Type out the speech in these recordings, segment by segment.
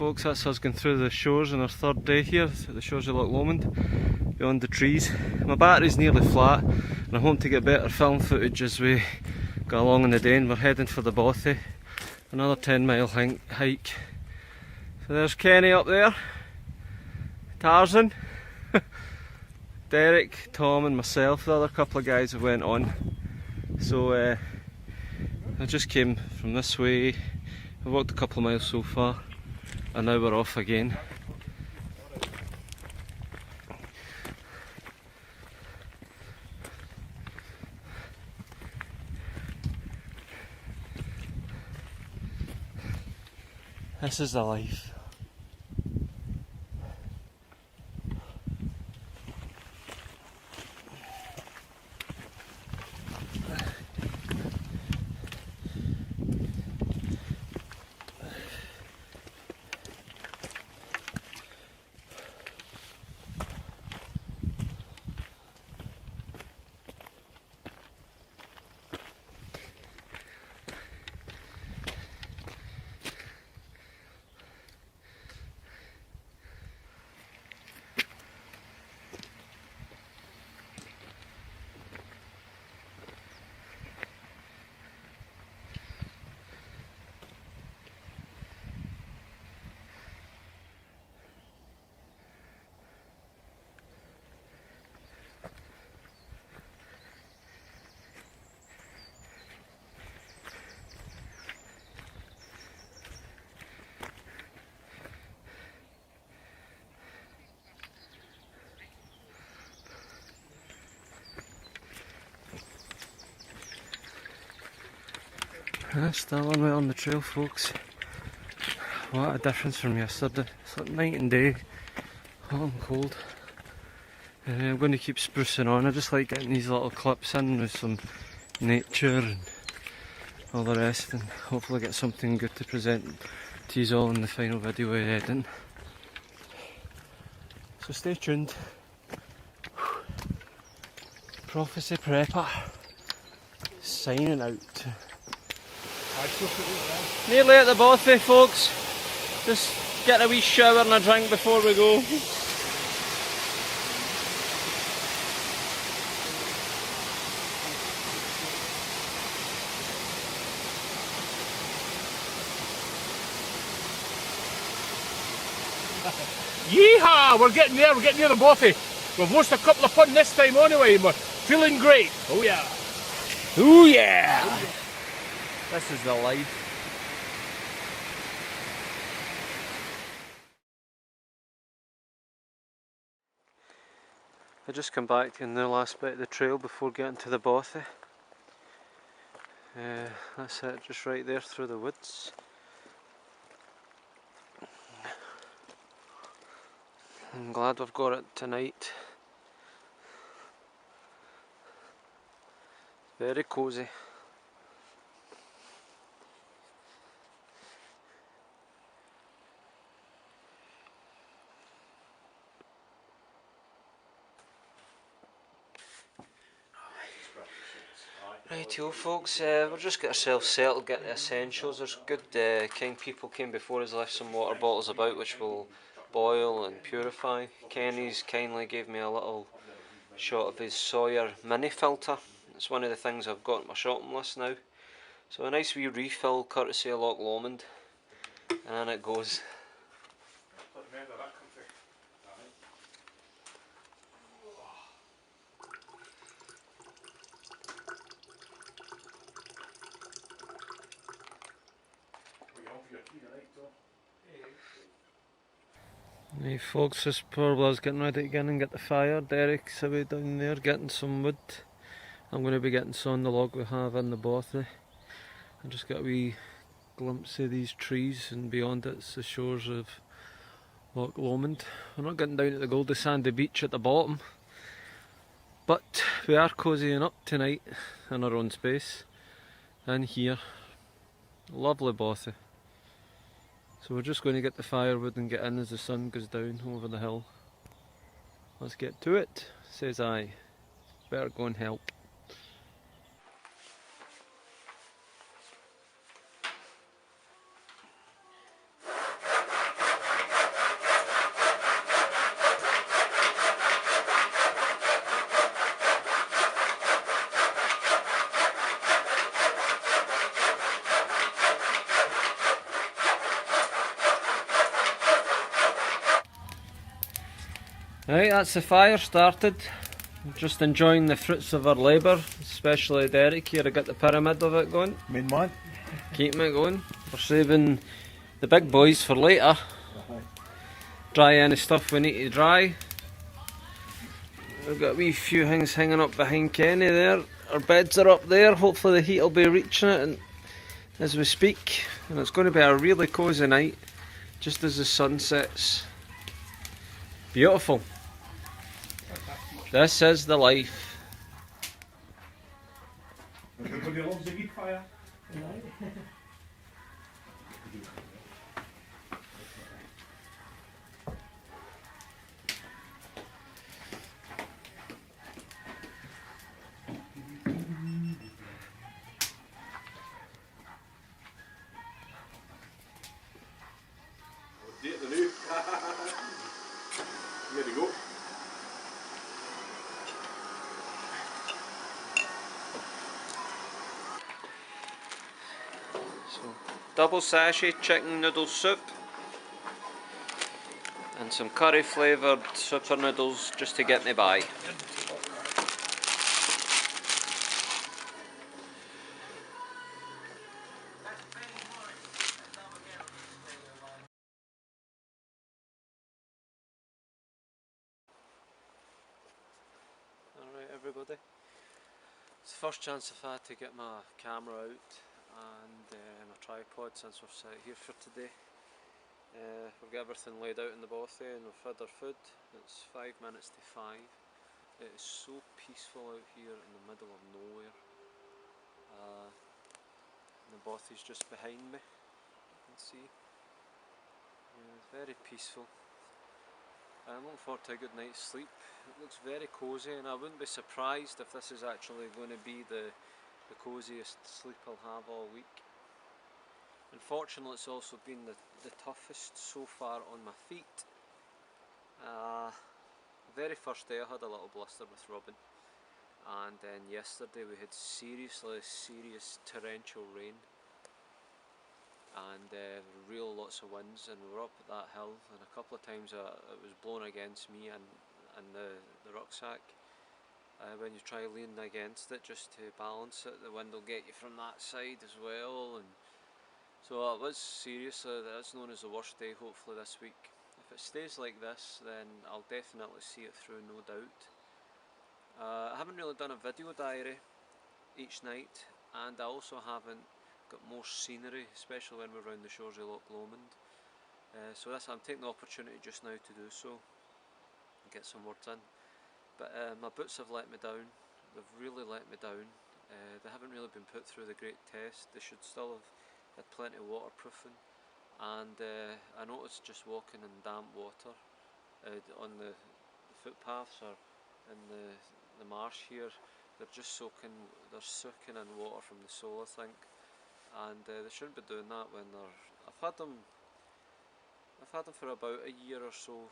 folks, that's us going through the shores on our third day here at the shores of Loch Lomond, beyond the trees. My battery's nearly flat and I'm hoping to get better film footage as we go along in the day, and we're heading for the Bothy, another 10-mile hike. So there's Kenny up there, Tarzan, Derek, Tom and myself, the other couple of guys that went on. So I just came from this way, I walked a couple of miles so far and now we're off again. This is the life. Still one way on the trail, folks. What a difference from yesterday. It's like night and day, hot and cold. I'm going to keep sprucing on. I just like getting these little clips in with some nature and all the rest, and hopefully get something good to present to you all in the final video we're editing. So stay tuned. Prophecy Prepper signing out. Nearly at the Bothy, folks. Just get a wee shower and a drink before we go. Yeehaw! We're getting there, we're getting near the Bothy. We've lost a couple of pun this time anyway, and we're feeling great. Oh yeah. Oh yeah! This is the life. I just come back in the last bit of the trail before getting to the Bothy. That's it, just right there through the woods. I'm glad we've got it tonight. Very cosy. Rightio folks, we'll just get ourselves settled, get the essentials. There's good kind people came before us, left some water bottles about which will boil and purify. Kenny's kindly gave me a little shot of his Sawyer mini filter. It's one of the things I've got on my shopping list now. So a nice wee refill courtesy of Lock Lomond, and it goes. Hey folks, this poor bloke's getting ready to get in and get the fire. Derek's away down there getting some wood. I'm going to be getting some on the log we have in the Bothy. I just got a wee glimpse of these trees, and beyond it's the shores of Loch Lomond. We're not getting down to the goldy sandy beach at the bottom, but we are cozying up tonight in our own space in here. Lovely Bothy. So we're just going to get the firewood and get in as the sun goes down over the hill. Let's get to it, says I. Better go and help. Right, that's the fire started. Just enjoying the fruits of our labour, especially Derek here. I got the pyramid of it going. Main man. Keeping it going. We're saving the big boys for later. Dry any stuff we need to dry. We've got a wee few things hanging up behind Kenny there. Our beds are up there. Hopefully the heat will be reaching it and as we speak. And it's going to be a really cosy night, just as the sun sets. Beautiful. This is the life. Everybody loves a good fire. Date the new. There we go. So, double sachet chicken noodle soup and some curry flavoured super noodles just to get me by. Alright everybody, it's the first chance I've had to get my camera out and my tripod since we've sat here for today. We've got everything laid out in the bothy and we've had our food. It's 5 minutes to 5. It is so peaceful out here in the middle of nowhere. And the bothy's just behind me, you can see. It's very peaceful. I'm looking forward to a good night's sleep. It looks very cosy and I wouldn't be surprised if this is actually going to be the cosiest sleep I'll have all week. Unfortunately it's also been the toughest so far on my feet. The very first day I had a little blister with rubbing, and then yesterday we had serious torrential rain and real lots of winds, and we were up at that hill and a couple of times it was blowing against me and the rucksack. When you try leaning against it just to balance it, the wind will get you from that side as well, and so it was seriously, that's known as the worst day hopefully this week. If it stays like this then I'll definitely see it through, no doubt. I haven't really done a video diary each night, and I also haven't got more scenery, especially when we're around the shores of Loch Lomond. So I'm taking the opportunity just now to do so and get some words in. But my boots have let me down. They've really let me down. They haven't really been put through the great test. They should still have had plenty of waterproofing. And I noticed just walking in damp water on the footpaths or in the marsh here, they're just soaking in water from the sole, I think. And they shouldn't be doing that when they're. I've had them for about a year or so,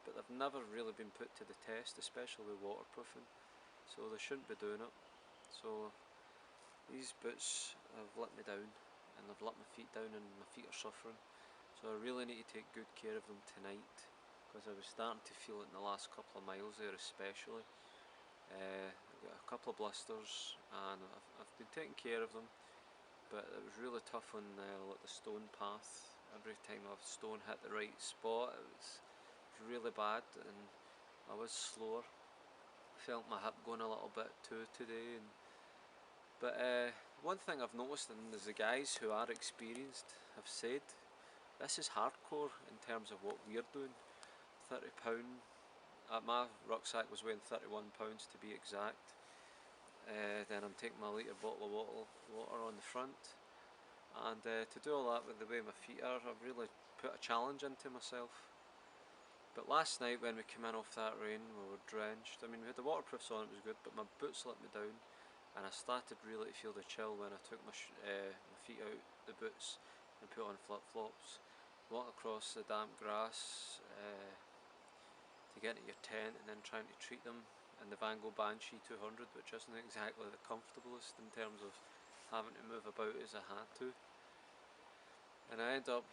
but they've never really been put to the test, especially with waterproofing. So they shouldn't be doing it. So these boots have let me down, and they've let my feet down, and my feet are suffering. So I really need to take good care of them tonight, because I was starting to feel it in the last couple of miles there, especially. I've got a couple of blisters, and I've been taking care of them. But it was really tough on like the stone path. Every time a stone hit the right spot, it was really bad, and I was slower. I felt my hip going a little bit too today. But one thing I've noticed, and is the guys who are experienced have said, this is hardcore in terms of what we're doing. £30. My rucksack was weighing £31 to be exact. Then I'm taking my litre bottle of water on the front, and to do all that with the way my feet are, I've really put a challenge into myself. But last night when we came in off that rain, we were drenched. I mean, we had the waterproofs on, it was good, but my boots let me down, and I started really to feel the chill when I took my feet out the boots and put on flip-flops, walk across the damp grass to get into your tent, and then trying to treat them in the Van Gogh Banshee 200, which isn't exactly the comfortablest in terms of having to move about as I had to. And I ended up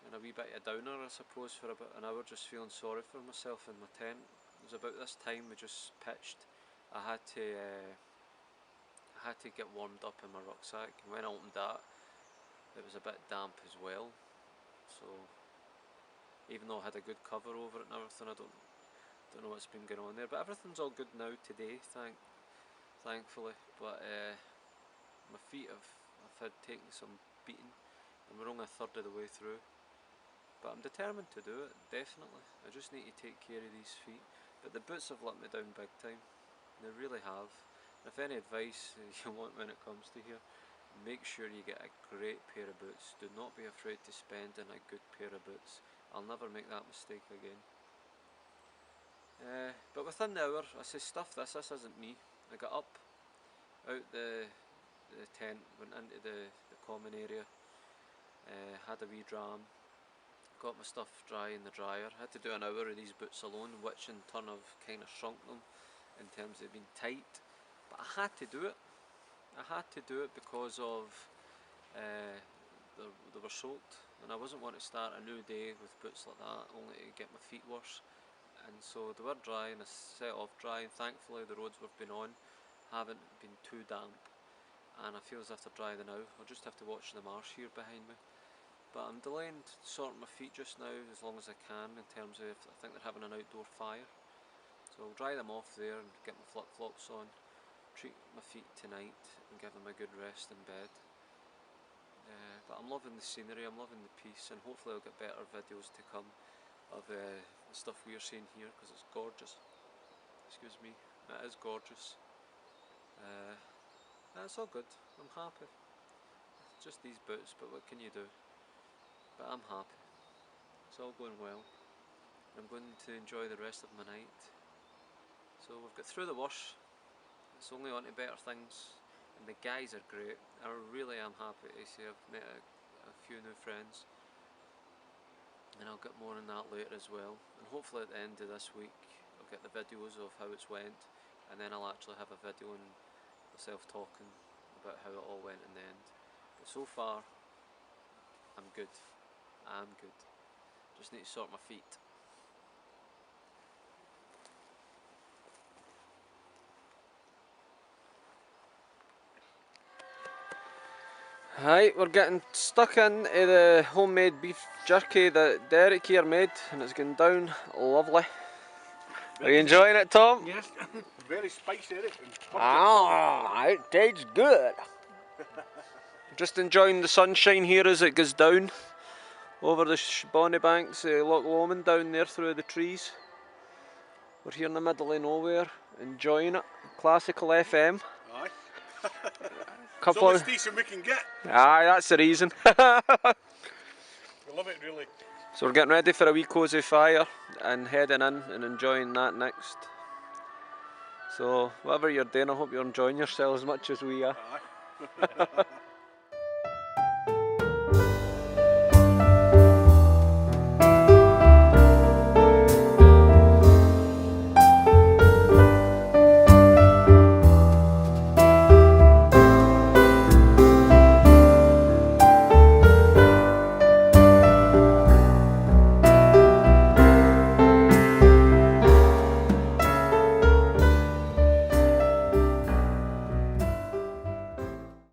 and a wee bit of a downer, I suppose, for about an hour, just feeling sorry for myself in my tent. It was about this time we just pitched. I had to get warmed up in my rucksack, and when I opened that, it was a bit damp as well. So even though I had a good cover over it and everything, I don't know what's been going on there. But everything's all good now today, thankfully. But my feet I've had taken some beating, and we're only a third of the way through. But I'm determined to do it, definitely. I just need to take care of these feet. But the boots have let me down big time. They really have. And if any advice you want when it comes to here, make sure you get a great pair of boots. Do not be afraid to spend on a good pair of boots. I'll never make that mistake again. But within the hour, I say, stuff this isn't me. I got up, out the tent, went into the common area, had a wee dram, got my stuff dry in the dryer. Had to do an hour of these boots alone, which in turn have kind of shrunk them in terms of being tight. But I had to do it. I had to do it because of they were soaked, and I wasn't wanting to start a new day with boots like that only to get my feet worse. And so they were dry, and I set off dry, and thankfully the roads we've been on haven't been too damp, and I feel as if they're dry now. I'll just have to watch the marsh here behind me. But I'm delaying sorting my feet just now as long as I can, in terms of, I think they're having an outdoor fire. So I'll dry them off there and get my flip-flops on, treat my feet tonight and give them a good rest in bed. But I'm loving the scenery, I'm loving the peace, and hopefully I'll get better videos to come of the stuff we're seeing here, because it's gorgeous. Excuse me, it is gorgeous. It's all good, I'm happy. It's just these boots, but what can you do? But I'm happy. It's all going well. I'm going to enjoy the rest of my night. So we've got through the worst. It's only on to better things, and the guys are great. I really am happy to say I've met a few new friends, and I'll get more on that later as well. And hopefully at the end of this week I'll get the videos of how it's went, and then I'll actually have a video on myself talking about how it all went in the end. But so far I'm good. I'm good. Just need to sort my feet. Right, we're getting stuck into the homemade beef jerky that Derek here made, and it's going down lovely. Are you enjoying it, Tom? Yes. Very spicy, isn't it? It tastes good. Just enjoying the sunshine here as it goes down over the bonny banks of Loch Lomond, down there through the trees. We're here in the middle of nowhere, enjoying it. Classical FM. Aye. Couple It's the most decent we can get. Aye, that's the reason. We love it, really. So we're getting ready for a wee cosy fire and heading in and enjoying that next. So whatever you're doing, I hope you're enjoying yourself as much as we are. Aye.